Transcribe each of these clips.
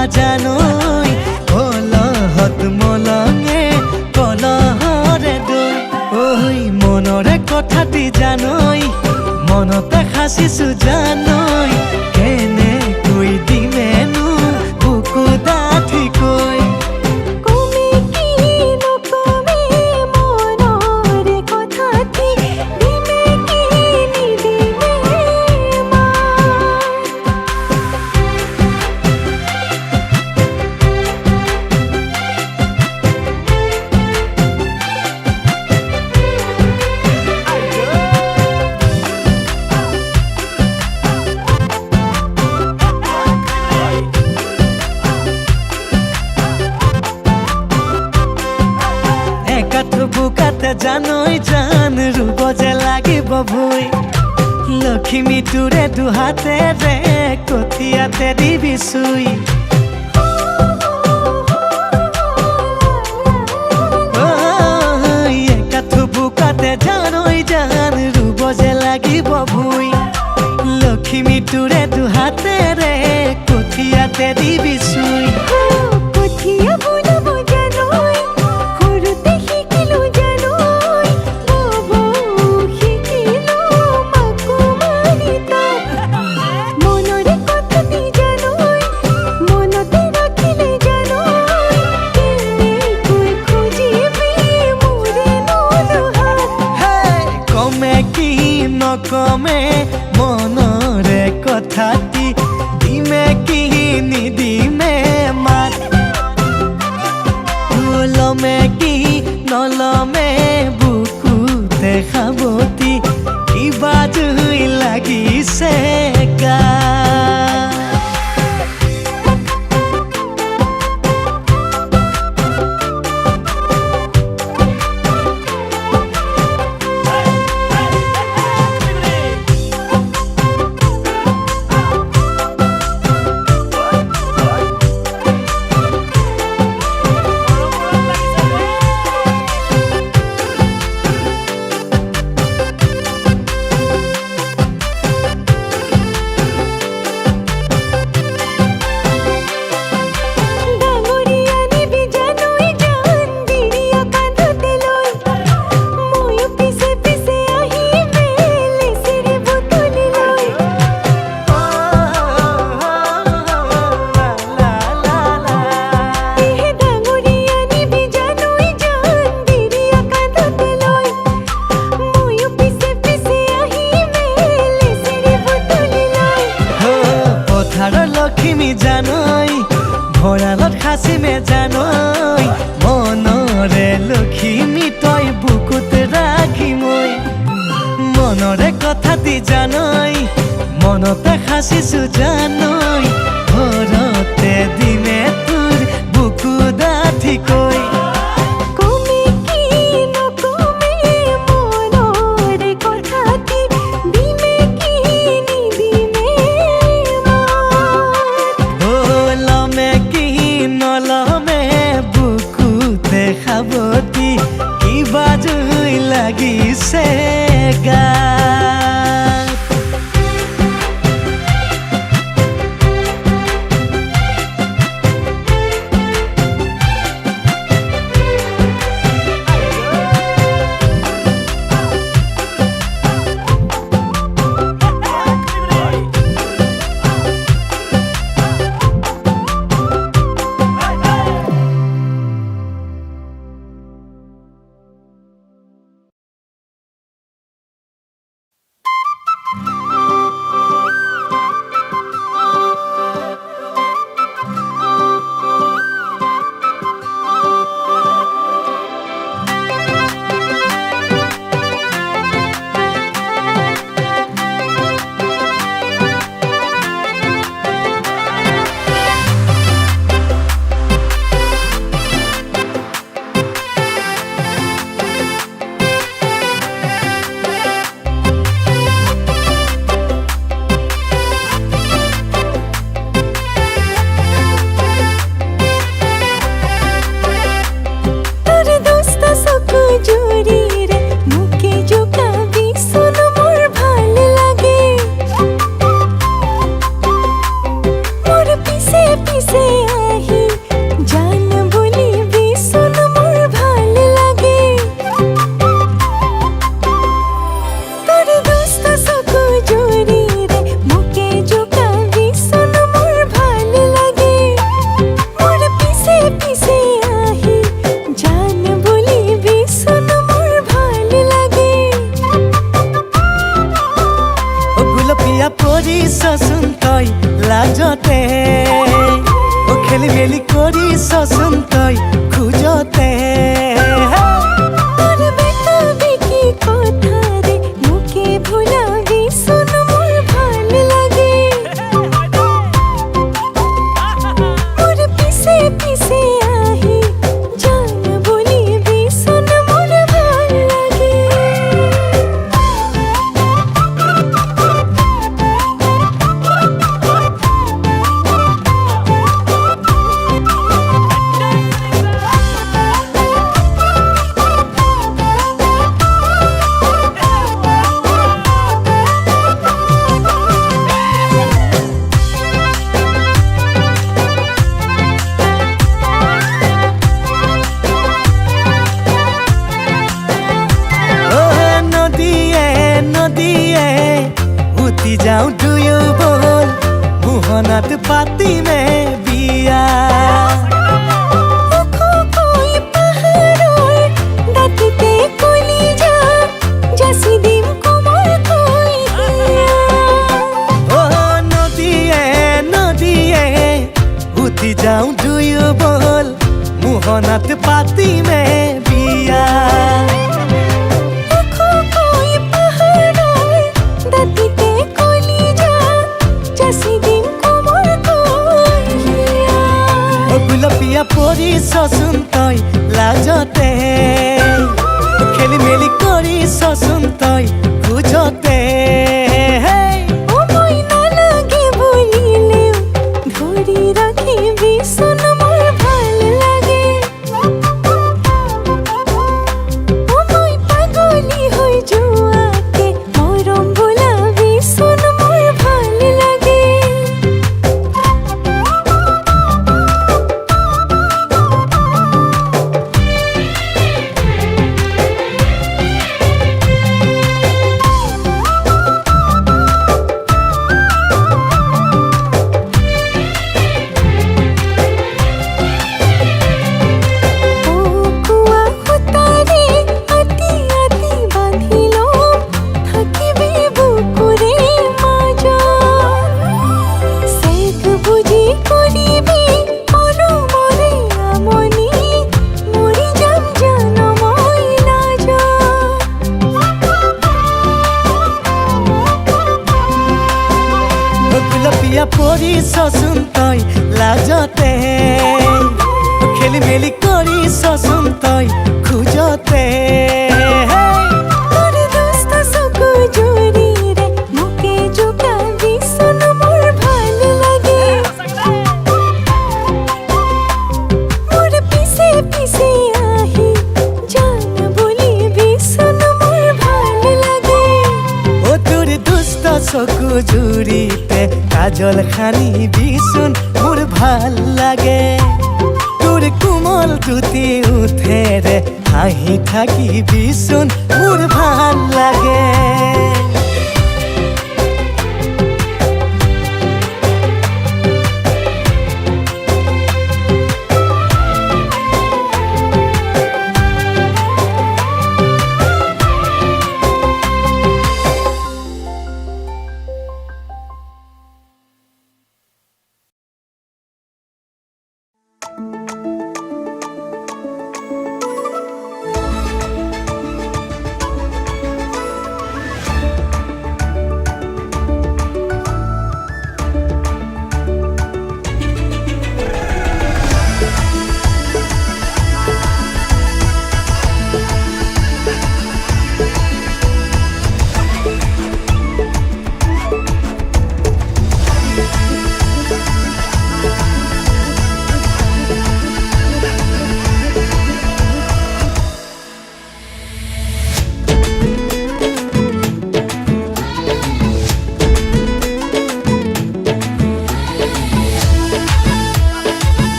নাজানৈ কলহত মলঙে কলহৰে দৈ ঐ মনৰে কথাটি জানৈ মনতে সাঁচিছো জানৈ কেনেকৈ দিমেনো বুকু ডাঠিকৈ বুকাতে জানৈ জান ৰুব যে লাগিব ভৈ লক্ষ্মী তোৰে দুহাতেৰে কঠিয়াতে দিবি চুই একাঠু বুকাতে জানৈ জান ৰুব যে লাগিব ভৈ লক্ষ্মী তোৰে দুহাতেৰে কঠিয়াতে দিবি চুই কঠিয়া বুলাব জানৈ নকমে মনৰে কথাটি দিমে কি নিদিমে মাত লমে কি নলমে বুকুতে খাবতি কিবা জুই লাগিছে গা লক্ষ্মী জানৈ ভঁৰালত সাঁচিমে জানৈ মনৰে লক্ষ্মী তই বুকুত ৰাখি মই মনৰে কথাটি জানৈ মনতে সাঁচিছো জানৈ ঘৰতে দিনে তোৰ বুকু ডাঠিকৈ খাবতি কিবা জুই লাগিছে গা মেলি কৰিছচোন তই খোজতে তোৰ বেতাবি কি কথা ৰে মোকে ভুলাবিচোন মোৰ ভাল লাগে মোৰ পিছে পিছে আহি জান বলিবিচোন মোৰ ভাল লাগে উঠি যাওঁ দুয়ো বল মোহনাত পাতিমে বিয়া ওখকৈ পাহাৰৰ দাঁতিতে কলিজা যাচি দিম কোমলকৈ অ নদীয়ে নদীয়ে উঠি যাওঁ দুয়ো বল মোহনাত পাতিমে বিয়া ওখকৈ পাহাৰৰ দাঁতিতে কলিজা যাচি দিম কোমলকৈ গুলপীয়া পৰিছচোন তই লাজতে খেলি মেলি কৰিছচোন তই খোজতে মই নালাগে বুলিলেও ধৰি ৰাখিবিচোন মোৰ ভাল লাগে মই পাগলী হৈ যোৱাকে মৰম বোলাবিচোন মোৰ ভাল লাগে কোৱা সূতাৰে আতি আতি বান্ধি ল'ম থাকিবি বুকুৰে মাজত চেক বুজি কৰিবি মৰমৰে আমনি মৰি যাম জানো মই গুলপীয়া পৰিছচোন তই লাজতে খেলি মেলি কৰিছচোন তই খোজতে তোৰ দুষ্ট চকু জুৰিৰে মোকে জোকাবিচোন মোৰ ভাল লাগে মোৰ পিছে পিছে আহি জান বলিবিচোন মোৰ ভাল লাগে ও তোৰ দুষ্ট চকু জুৰিতে কাজল সানিবিচোন মোৰ ভাল লাগে তোৰ কোমল দুটি উঠেৰে হাঁহি থাকিবিচোন মোৰ ভাল লাগে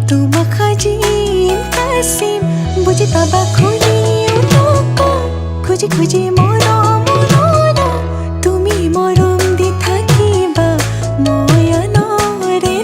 তোমাক সাজিম কাচিম বুজি পাবা খুলি খুজি খুজি মৰম তুমি মৰম দি থাকিবা মই আনৰে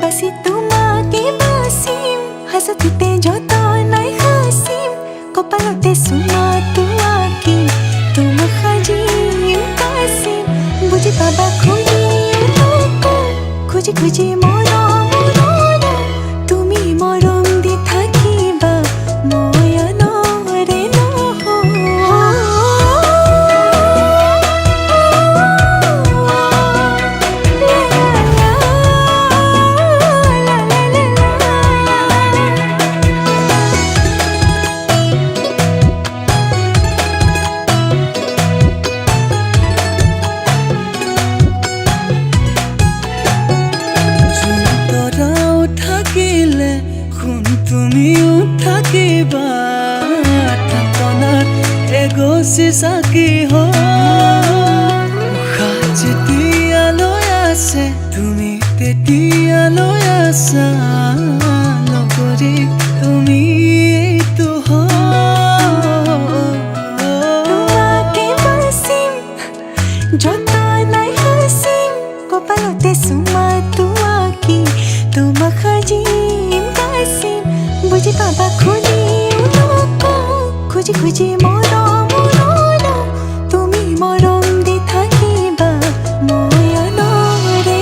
বাসি তোমাকে বাসিম হাসতিতে যতনাই হাসিম কপালতে চুমা তোমাকে তোমাক সাজিম কাচিম বুজি পাবা খুলি খুজি খুজি মৰম তুমি মৰম দি থাকিবা মই আনৰে তুমিও থাকিবা থাপনাত এগছি চাকি যেতিয়ালৈ আছে তুমি তেতিয়ালৈ আছা নকৰি তুমি এইটো তোমাকে বাসিম যতনাই হাসিম কপালতে চুমা তোমাকে তোমাক সাজিম কাচিম বুজি পাবা খুলি খুজি খুজি মৰম তুমি মৰম দি থাকিবা মই আনৰে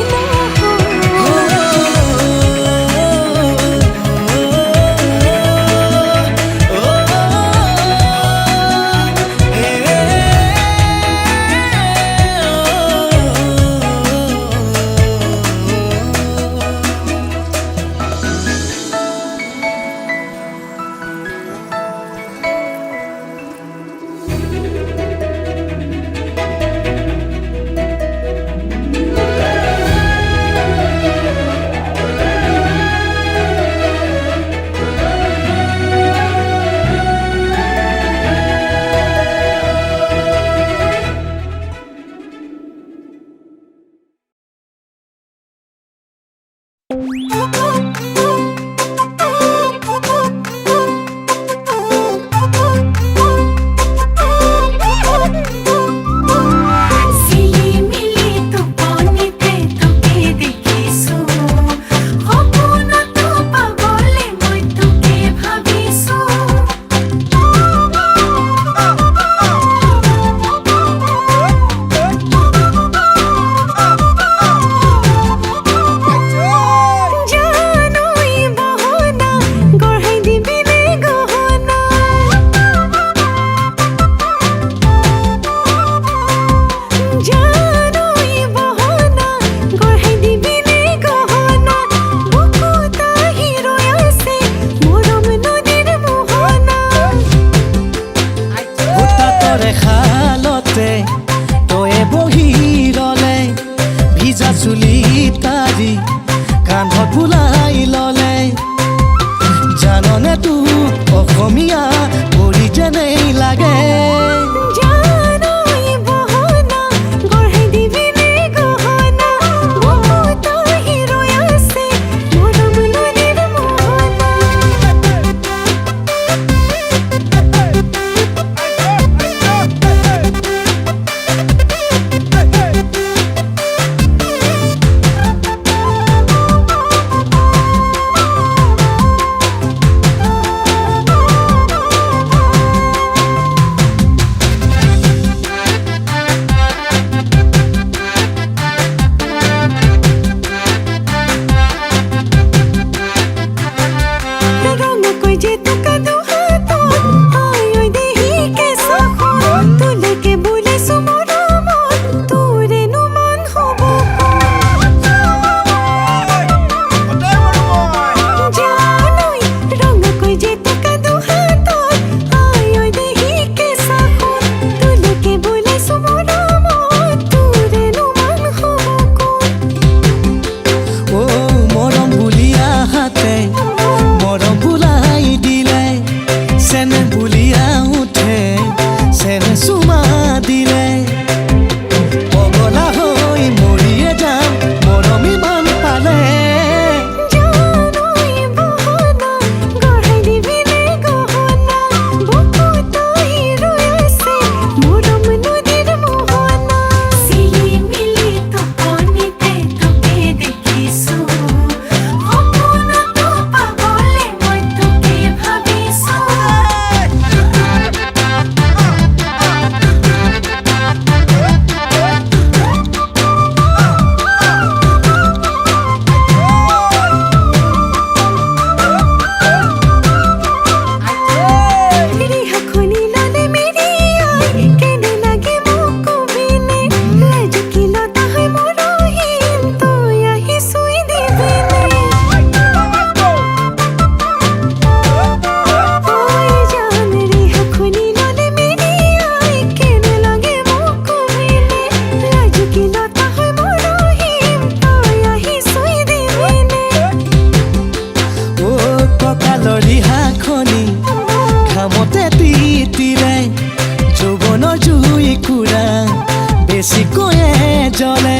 জ্বলে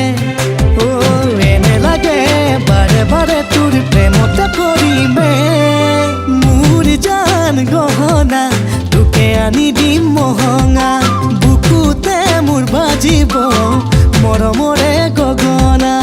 ও এনে লাগে বাৰে বাৰে তোৰ প্ৰেমতে পৰিমে মোৰ জান গহনা তোকে আনি দিম মহঙা বুকুতে মোৰ বাজিব মৰমৰে গগনা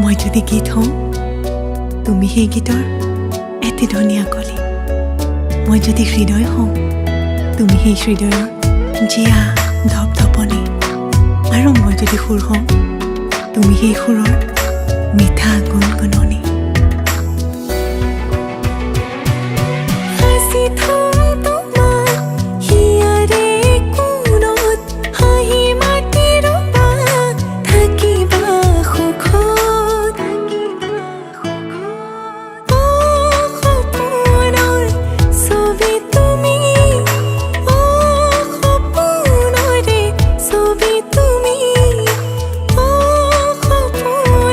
মই যদি গীত হওঁ তুমি সেই গীতৰ এটি ধুনীয়া কলি মই যদি হৃদয় হওঁ তুমি সেই হৃদয়ৰ জিয়া ধপধপনি আৰু মই যদি সুৰ হওঁ তুমি সেই সুৰৰ মিঠা গুণগুণনি তুমি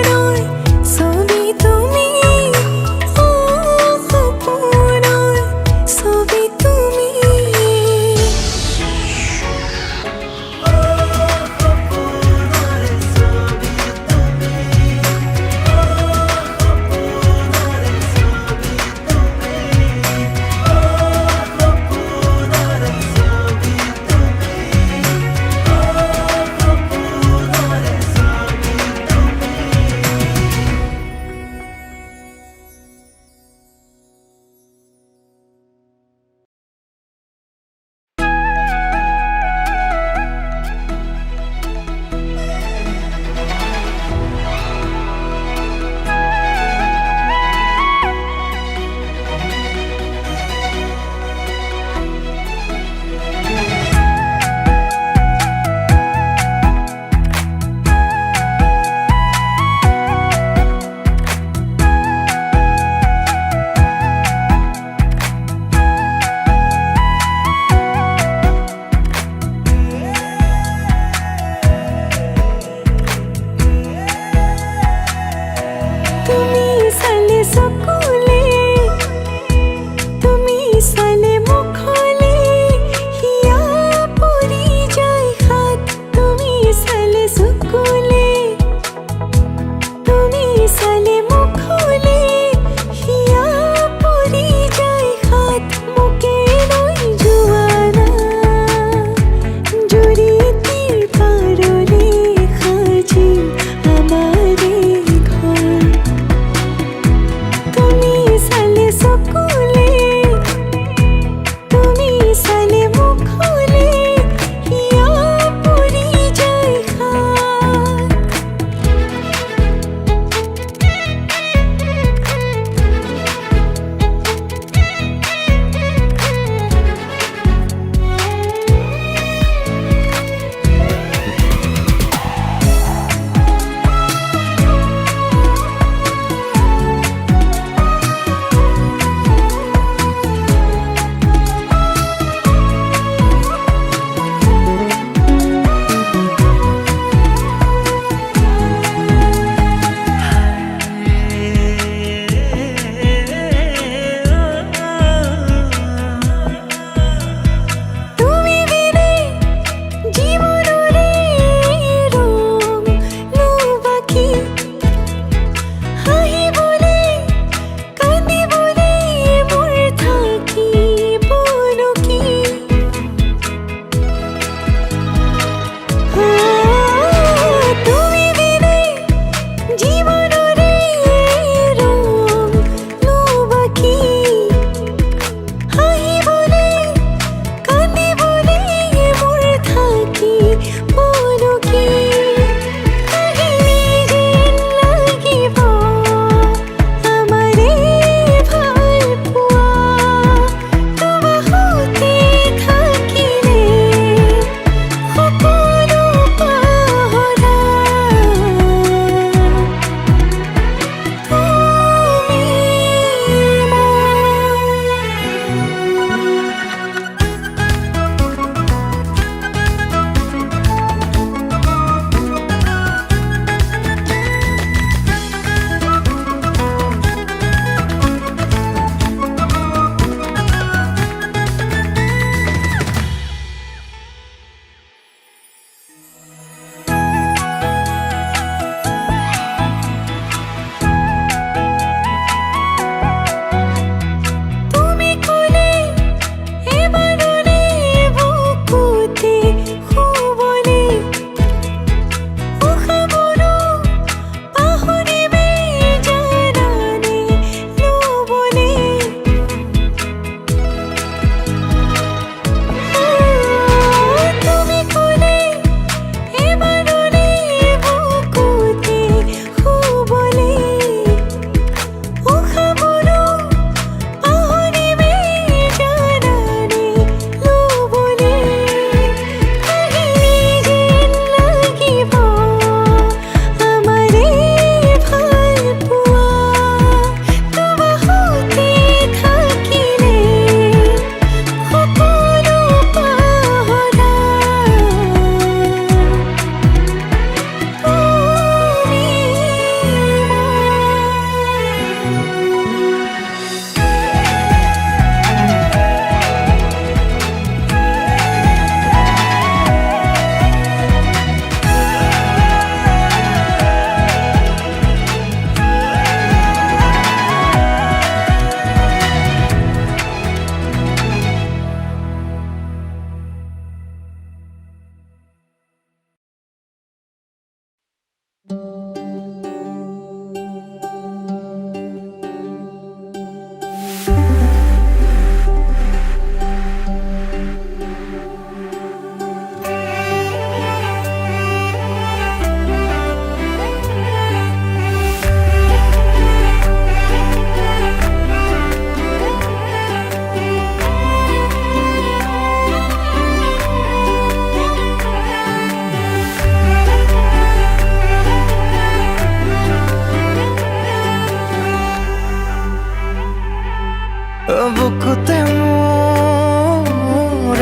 বুকুতে মোৰ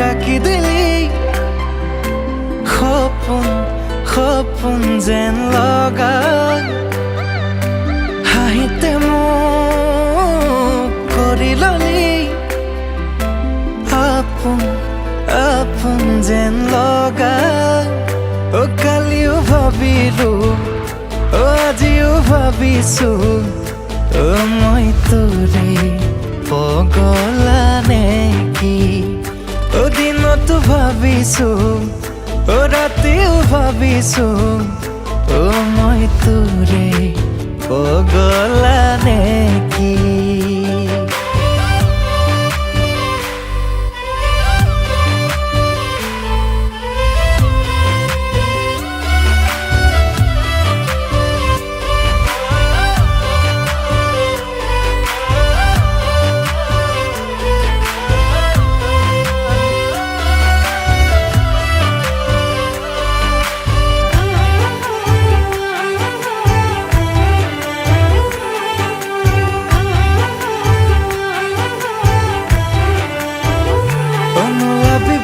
ৰাখি দিলি সপোন সপোন যেন লগা হাঁহিতে মোক কৰি ললি আপোন আপোন যেন লগা অ কালিও ভাবিলো অ আজিও ভাবিছো অ মই তোৰে পগলা নেকি অ দিনতো ভাবিছো অ ৰাতিও ভাবিছো অ মই তোৰে পগলা নেকি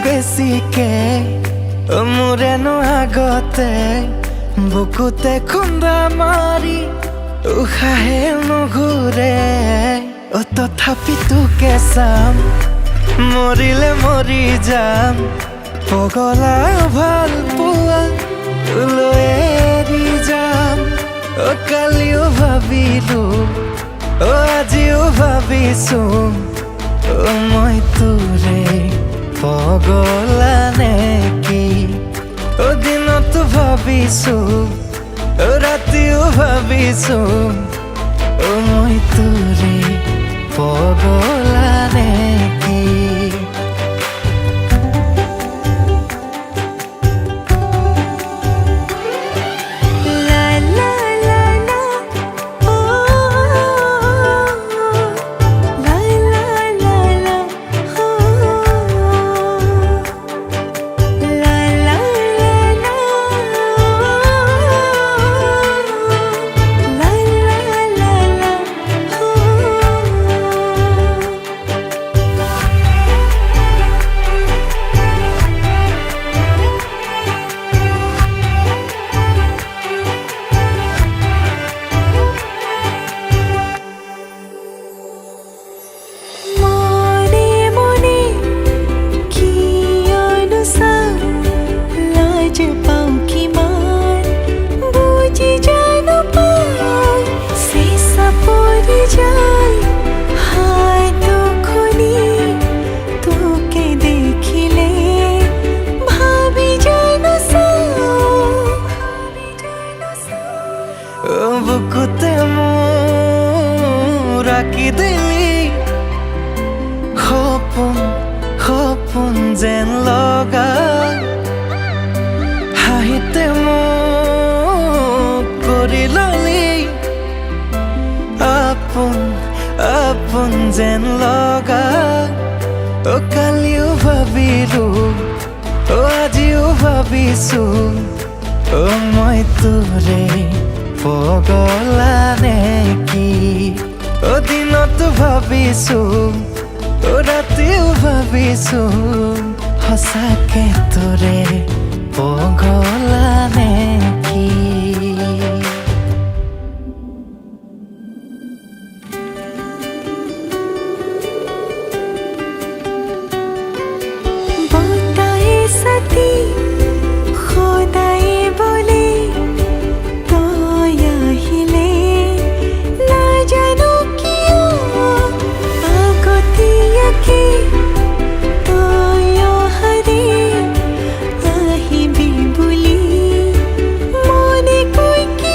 বেছিকে মোৰেনো আগতে বুকুতে খুন্দা মাৰি উশাহে নুঘূৰে অ তথাপি তোকে চাম মৰিলে মৰি যাম পগলা ভাল পোৱা লৈ এৰি যাম অ কালিও ভাবিলো অ আজিও ভাবিছো অ মই তোৰে পগলা নেকি অ দিনতো ভাবিছো অ ৰাতিও ভাবিছো অ মই তোৰে পগলা নেকি বুকুতে মোৰ ৰাখি দিলি সপোন সপোন যেন লগা হাঁহিতে মোক কৰি ললি আপোন আপোন যেন লগা অ কালিও ভাবিলো অ আজিও ভাবিছো অ মই তোৰে পগলা নেকি অ দিনতো ভাবিছো অ ৰাতিও ভাবিছো সঁচাকে তোৰে পগলা নেকি বতাহে সাথী খোদায়ে বলে Mone koi ki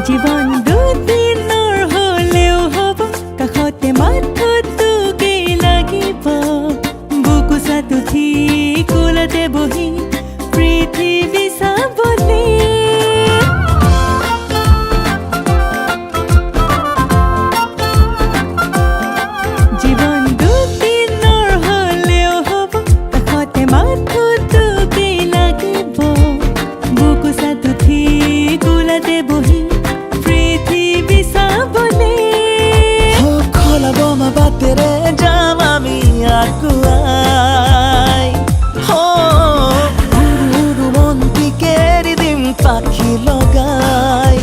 জীৱন দুদিনৰ হ'লেও হ'ব কাষতে মাথোঁটোকেই লাগিব বুকুচাত উঠি কোলাতে বহি পৃথিৱী চাবলে জীৱন দুদিনৰ হ'লেও হ'ব কাষতে মাথোঁটোকেই লাগিব বুকুচাত উঠি কোলাতে বহি পৃথিৱী চাবলে খোলা বোমা বাটেৰে যাম আমি আগুৱাই উৰু মনটিকে এৰি দিম পাখি লগাই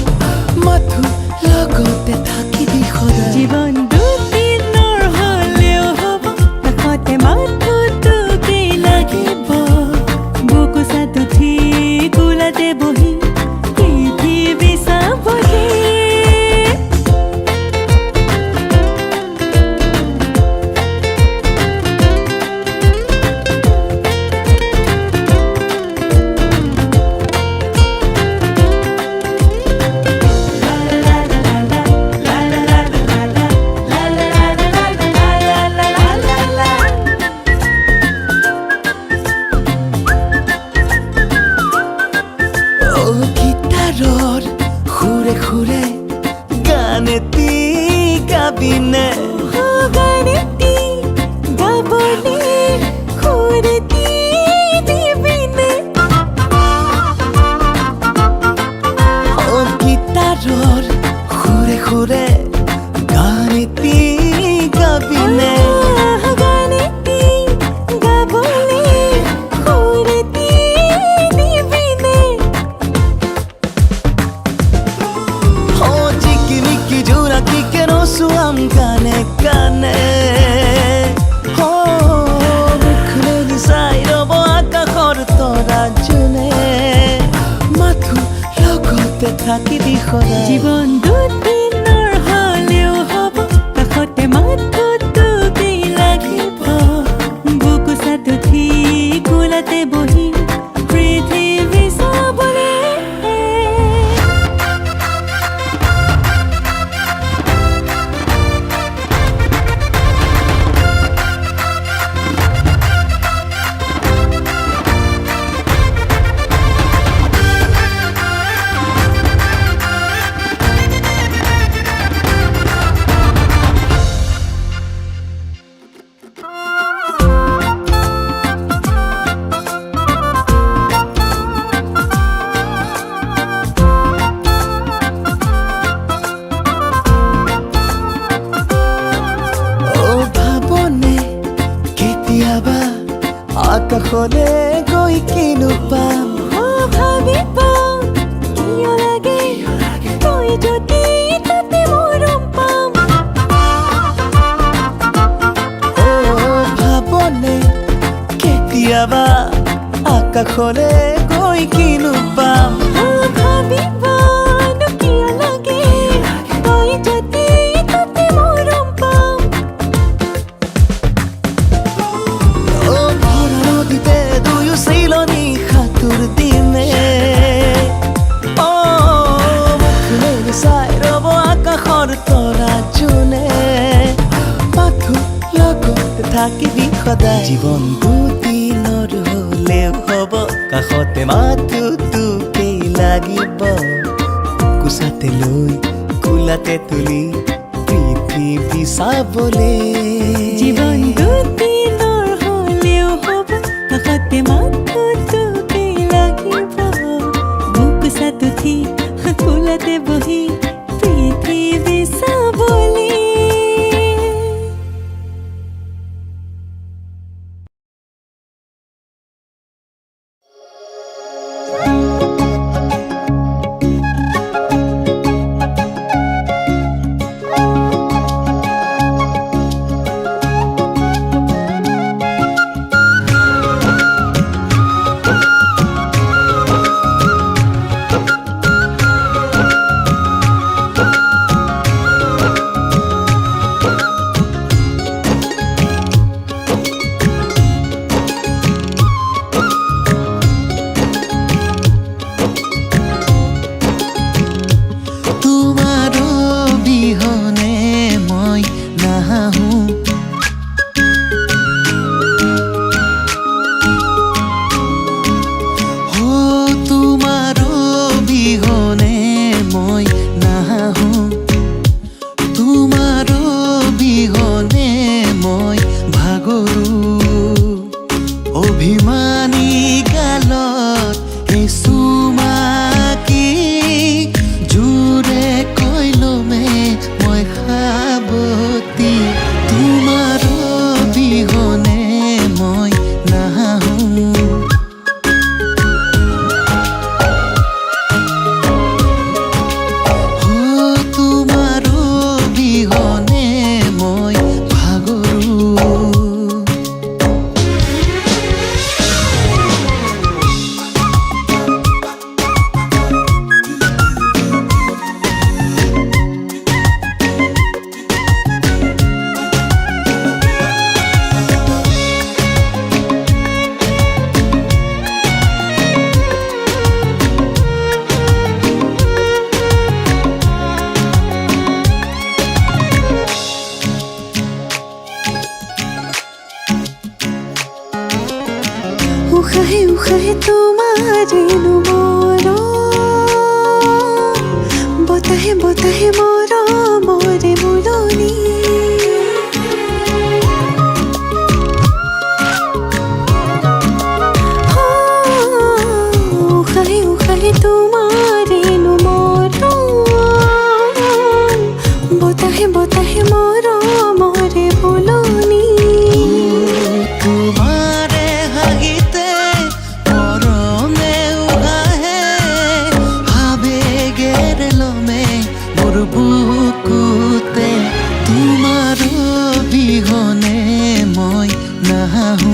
মাথো লগতে থাকিবি সদায় জীৱন দুদিনৰ হ'লেও হ'ব কাষতে মাথোঁটোকেই লাগিব বুকুচাত উঠি কোলাতে বহি পৃথিৱী চাবলে গীটাৰৰ সুৰে সুৰে গান এটি গাবিনে গানেটি গাবলে সুৰেটি দিবিনে গীটাৰৰ সুৰে সুৰে গান এটি গাবিনে গানেটি গাবলে সুৰেটি দিবিনে জিকিমিকি জোনাকি কেন চোৱাম গানে গানে মুখ মেলি চাই ৰব আকাশৰ তৰা জোনে মাথো লগতে থাকিবি সদায় জীৱন দুদিনৰ হ'লেও হ'ব কাষতে মাথোঁটোকেই লাগিব বুকুচাত উঠি কোলাতে বহি পৃথিৱী চাবলে ভাবনে কেতিয়াবা আকাশলে গৈ কিনো পাম ভাবিব কিয় লাগে তই যদি তাতে মৰম পাম ভাবনে কেতিয়াবা আকাশলে গৈ কিনো পাম ভাবিবনো কিয় লাগে তই যদি তাতে মৰম পাম ভৰা নদীতে দুয়ো চিলনি সাঁতোৰ দিনে মুখ মেলি চাই ৰব আকাশৰ তৰা জোনে মাথো লগতে থাকিবি সদায় জীৱন দুদিনৰ হ'লেও হ'ব কাষতে মাথোঁটোকেই লাগিব কোচাতে লৈ কোলাতে তুলি পৃথিৱী চাবলে জীৱন দুদিনৰ হ'লেও হ'ব কাষতে মাথোঁটোকেই লাগিব বুকুচাত উঠি কোলাতে বহি পৃথিৱী চাবলে তোমাৰেনো মৰম বতাহে বতাহে মৰমৰে বুলনি উশাহে উশাহে তোমাৰেনো মৰম বতাহে বতাহে মৰমৰে বুলনি তোমাৰে হাঁহিতে মৰমে উহাহে আবেগেৰে লমে মোৰ বুকুতে তোমাৰ বিহনে মই নাহো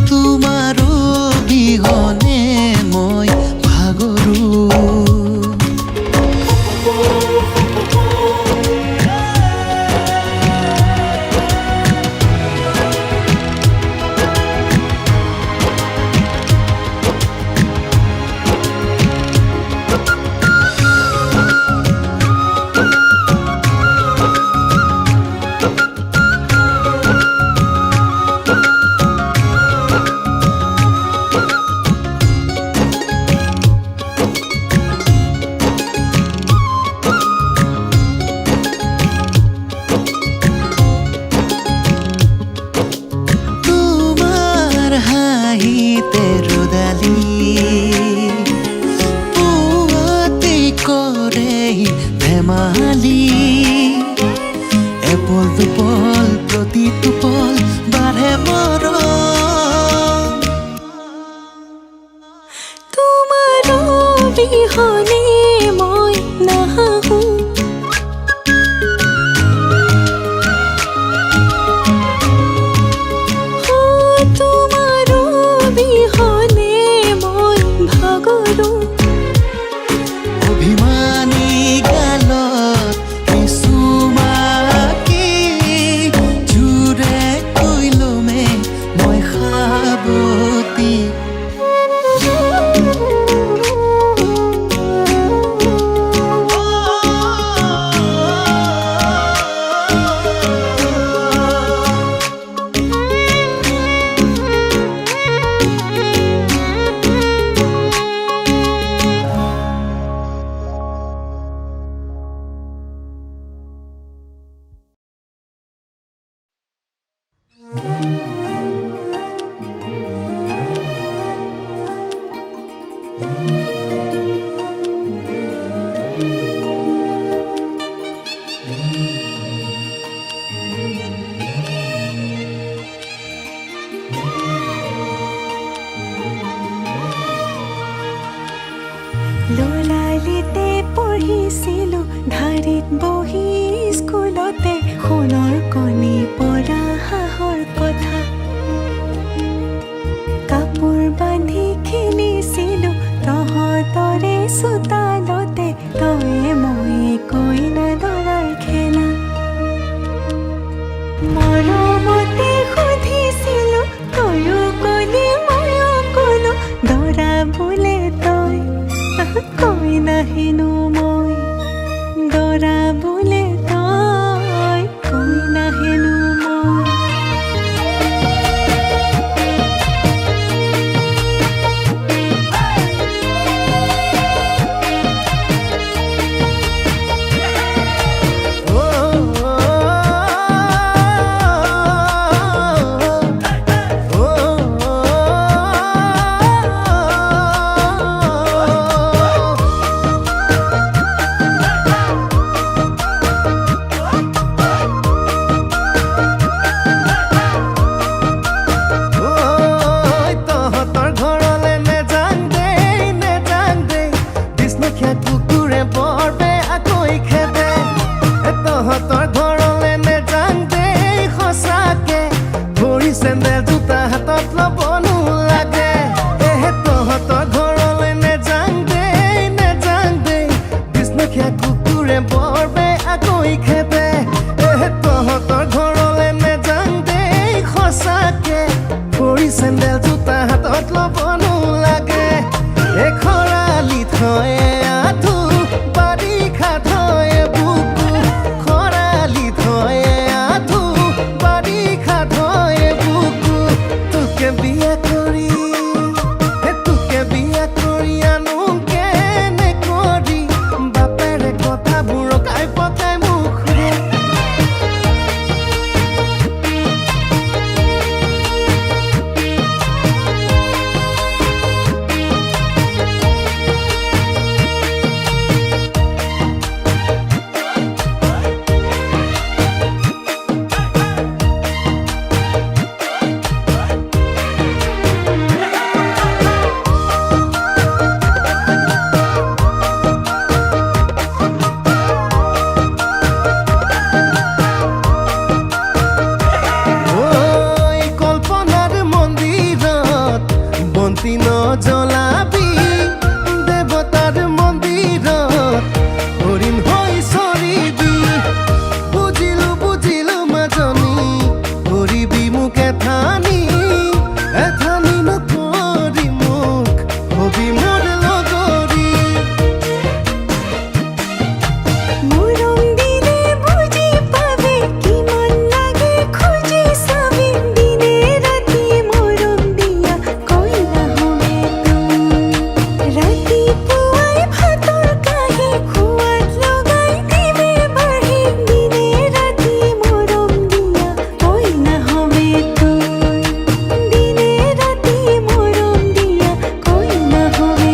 তোমাৰ বিহনে মই ভাগৰো তোমাৰ হাঁহিতে ৰদালি পুৱাতে কৰে ধেমালি এপল দুপল প্ৰতিটো পল বাঢ়ে মৰম তোমাৰ বিহনে মই নাহো তোমাৰ বিহনে মই ভাগৰো অভিমানী গালত কিছুমাকি জোৰে কৈলমে মই সাৱতি ললালিতে পঢ়িছিলো ধাৰিত বহি স্কুলতে সোণৰ কণী পৰা হাঁহৰ কথা কাপোৰ বান্ধি খেলিছিলো তহঁতৰে চোতালতে তয়ে ময়ে কইনা দৰাৰ খেলা মৰমতে সুধিছিলো তয়ো কলি ময়ো কলো দৰা বোলে তই কইনা হেনো মই দৰা বোলে তই কইনা হেনো মই হৰিণ জ্বলাবি দেৱতাৰ মন্দিৰত হৰিণ হৈ চৰিবি বুজিলো বুজিলো মাজনী কৰিবি মোক এথানি নকৰি মোক হবি মোৰ লগৰী মৰম দিলে বুজি পাবি কিমান লাগে খুজি চাবি দিনে ৰাতি মৰম দিয়া কইনা হমে ৰাতিপুৱাই ভাতৰ কাঁহী খোৱাত লগাই দিবি বাঢ়ি দিনে ৰাতি মৰম দিয়া কইনা হমে দিনে ৰাতি মৰম দিয়া কইনা হমে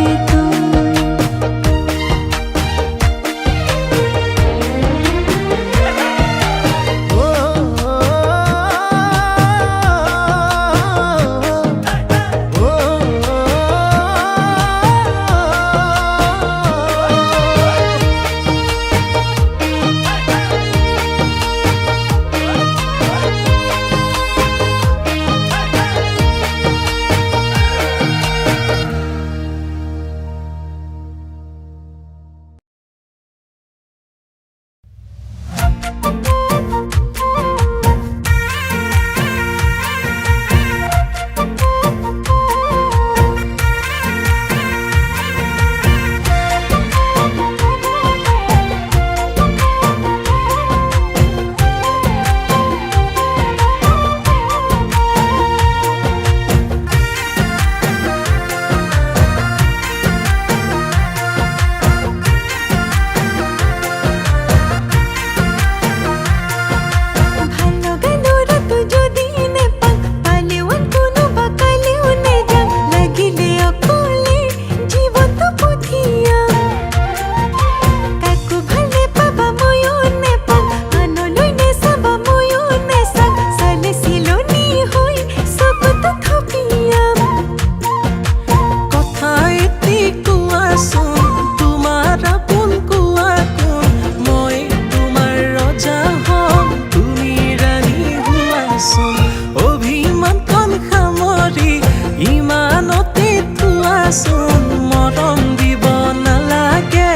ইমানতে থোৱাচোন মৰম দিব নালাগে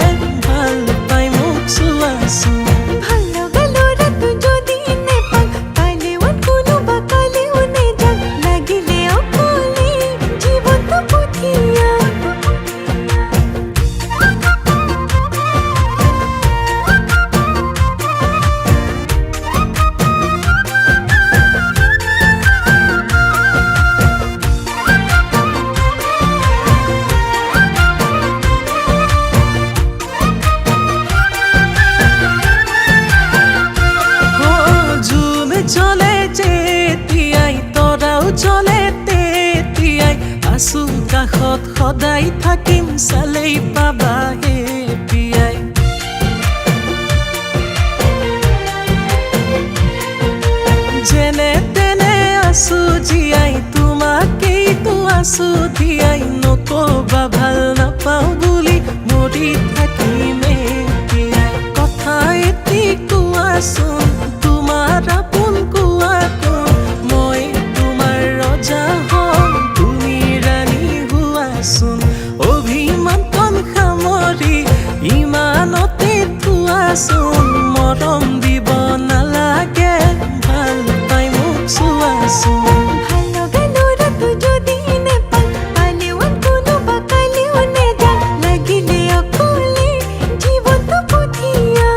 ভাল পাই মোক চোৱাচোন ভাল লগা ল'ৰাটো যদি নেপাল পালেও কোনোবা কালেও নেযাক লাগিলে অকলে জীৱনটো পঠিয়া চলে যেতিয়াই তৰাও চলে তেতিয়াই আছো কাষত সদায় থাকিম চালেই পাবা হে পিয়াই যেনে তেনে আছো জীয়াই তোমাকেইতো আছো ধিয়াই নকবা ভাল নাপাওঁ বুলি মৰি থাকিমে পিয়াই কথা এটি কোৱাচোন তোমাৰ আপোন কোৱা কোন মই তোমাৰ ৰজা হম তুমি ৰাণী হোৱাচোন অভিমান কণ সামৰি ইমানতে থোৱাচোন মৰম দিব নালাগে ভাল পাই মোক চোৱাচোন ভাল লগা ল'ৰাটো যদি নেপাল পালেও কোনোবা কালেও নেযাক লাগিলে অকলে জীৱনটো পঠিয়া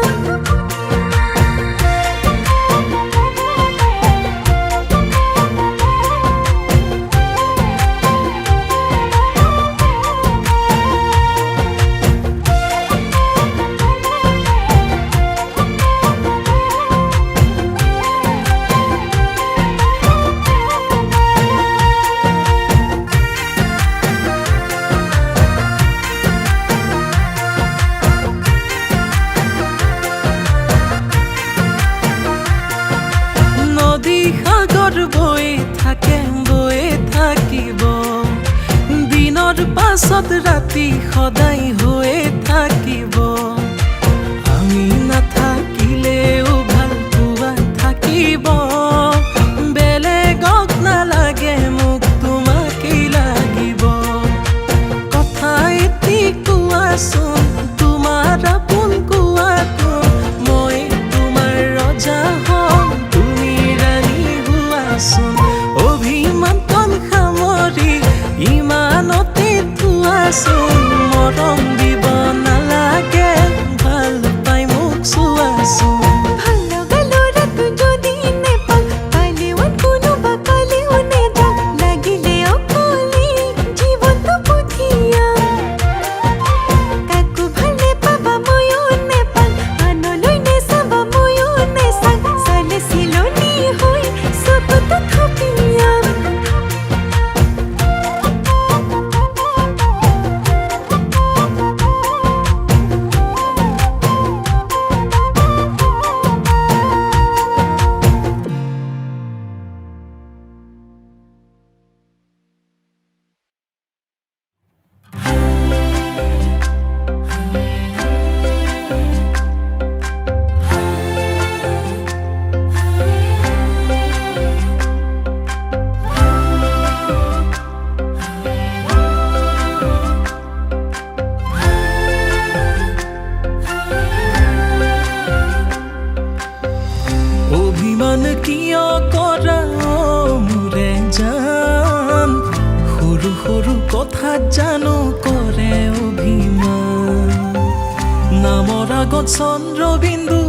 সাগৰ বৈ থাকে বৈ থাকিব দিনৰ পাছত ৰাতি সদায় হৈ থাকিব আমি নাথাকিলেও ভাল পোৱা থাকিব বেলেগক নালাগে মোক তোমাকেই লাগিব চোৱাচোন মৰম দিব নালাগে ভাল পাই মোক চোৱাচোন ভাল লগা ল'ৰাটো যদি নেপাওঁ কালিও কোনোবা কালিও নেযাওঁ লাগিলে অকলে জীৱনটো পঠিয়াম কাকো ভাল নেপাবা ময়ো নেপাওঁ আনলৈ নেচাবা ময়ো নেচাওঁ চালে চিলনি হৈ চকুটো থপিয়াম অভিমান কিয় কৰা মোৰে জান সৰু সৰু কথা জানো কৰে অভিমান নামৰ আগত চন্দ্ৰবিন্দু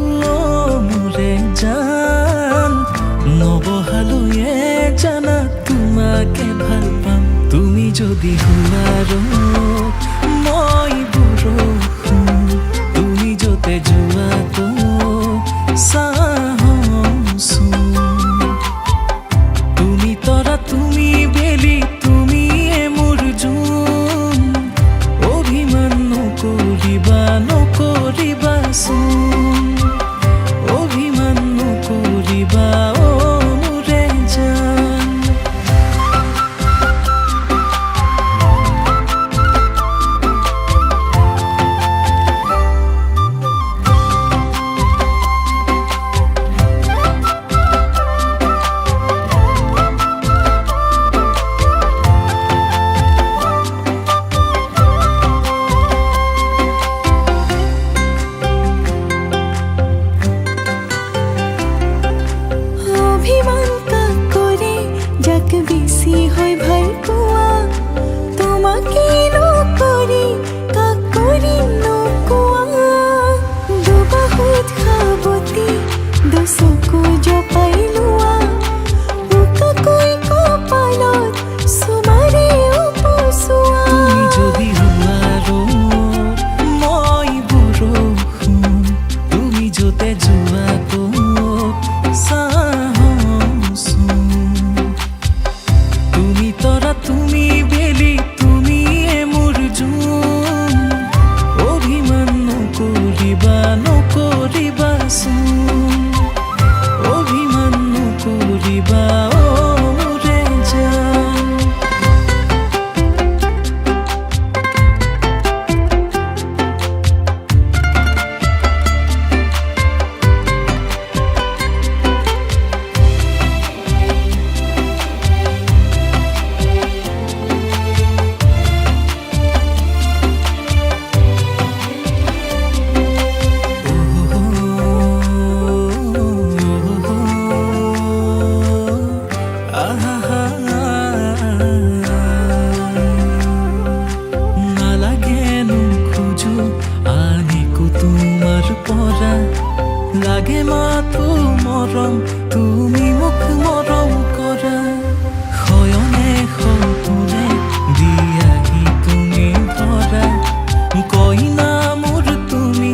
মোৰে জান নবহালৈয়ে জানা তোমাকে ভাল পাম তুমি যদি হোৱাৰো মই বৰষুণ তুমি যতে যোৱাটো তুমি তৰা তুমি বেলি তুমিয়ে মোৰ জোন অভিমান নকৰিবা নকৰিবাচোন অভিমান নকৰিবা অ মোৰে জান অভিমান কাক কৰে যাক বেছি হয় ভাল পোৱা তোমাকে নকৰি কাক কৰিম নোকোৱা দুবাহুত সাৱতি দুচকু জপাই লোৱা বোকাকৈ কপালত চুমাৰে উপচোৱা তুমি যদি হোৱাৰো মই বৰষুণ তুমি যতে যোৱাটো তুমি তৰা তুমি বেলি তুমিয়ে মোৰ জোন অভিমান নকৰিবা নকৰিবাচোন অভিমান নকৰিবা অ মোৰে জান নালাগেনো খোজো আনিকো তোমাৰ পৰা লাগে মাথো মৰম তুমি মোক মৰম কৰা শয়নে সপোনে দিয়াহি তুমি ধৰা কইনা মোৰ তুমি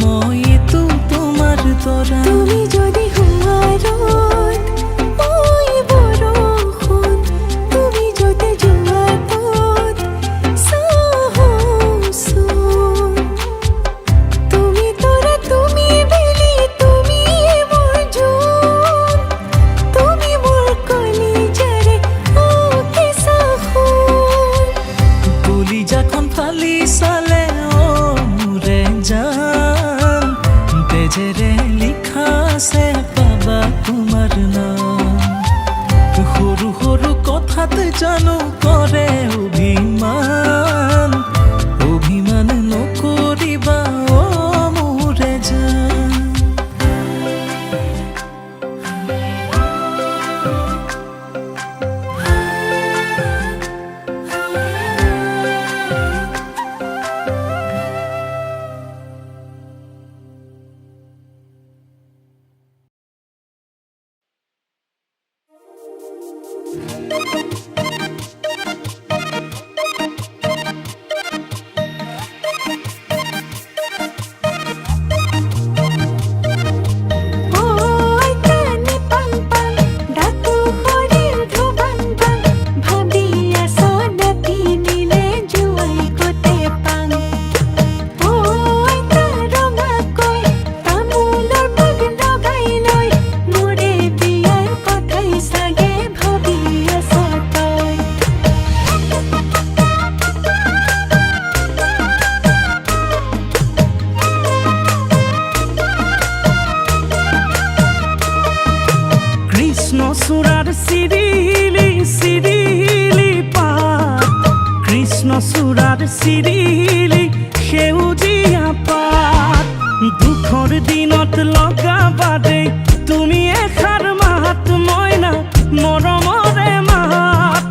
মইতো তোমাৰ দৰা তুমি যদি হোৱাৰত মই বৰষুণ তুমি যতে যোৱাটোত চাহচোন তুমি তৰা তুমি বেলি তুমিয়ে মোৰ জোন তুমি মোৰ কলিজাৰে কেঁচা সোণ কলিজাখন ফালি চালে অ মোৰে জান তেজেৰে লিখা আছে পাবা তোমাৰ নাম সৰু সৰু কথাত জানো কৰে অভিমান অভিমান নকৰিবা অ মোৰে জান চূড়াৰ চিৰিলি সেউজীয়া পাত দুখৰ দিনত লগাবা দেই তুমি এষাৰ মাত মইনা মৰমৰে মাত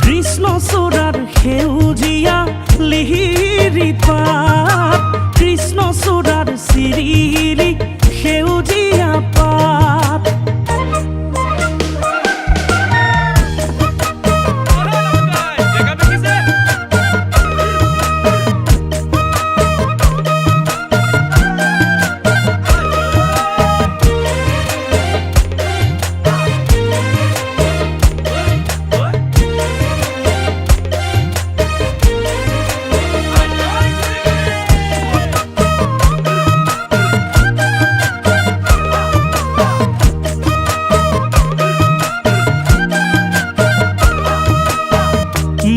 কৃষ্ণচূড়াৰ সেউজীয়া লিহিৰি পাত কৃষ্ণচূড়াৰ চিৰিলি সেউজীয়া পাত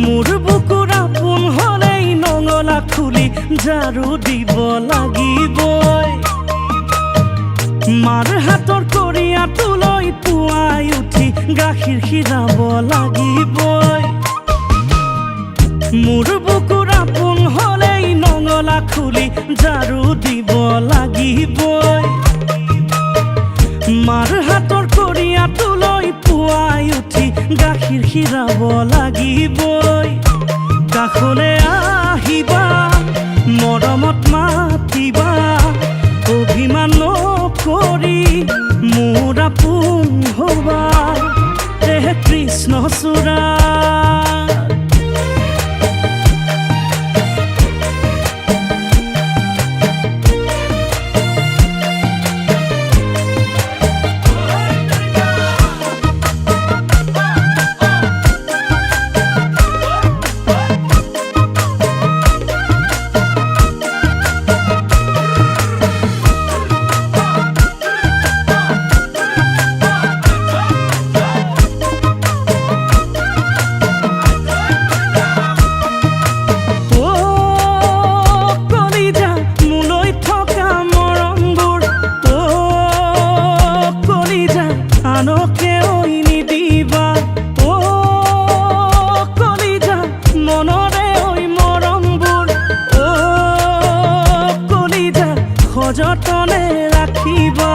মোৰ বুকুৰ আপোন হলেই নঙলা খুলি ঝাৰু দিব লাগিবই মাৰ হাতৰ কৰিয়াটো লৈ পুৱাই উঠি গাখীৰ খীৰাব লাগিবই মোৰ বুকুৰ আপোন হলেই নঙলা খুলি ঝাৰু দিব লাগিবই মাৰ হাতৰ কৰিয়াটো লৈ পুৱাই উঠি গাখীৰ খীৰাব লাগিবই কাষলৈ আহিবা মৰমত মাতিবা অভিমান নকৰি মোৰ আপোন হবা হে কৃষ্ণচূড়া আনকে ঐ নিদিবা ও কলিজা মনৰে ঐ মৰমবোৰ ও কলিজা সযতনে ৰাখিবা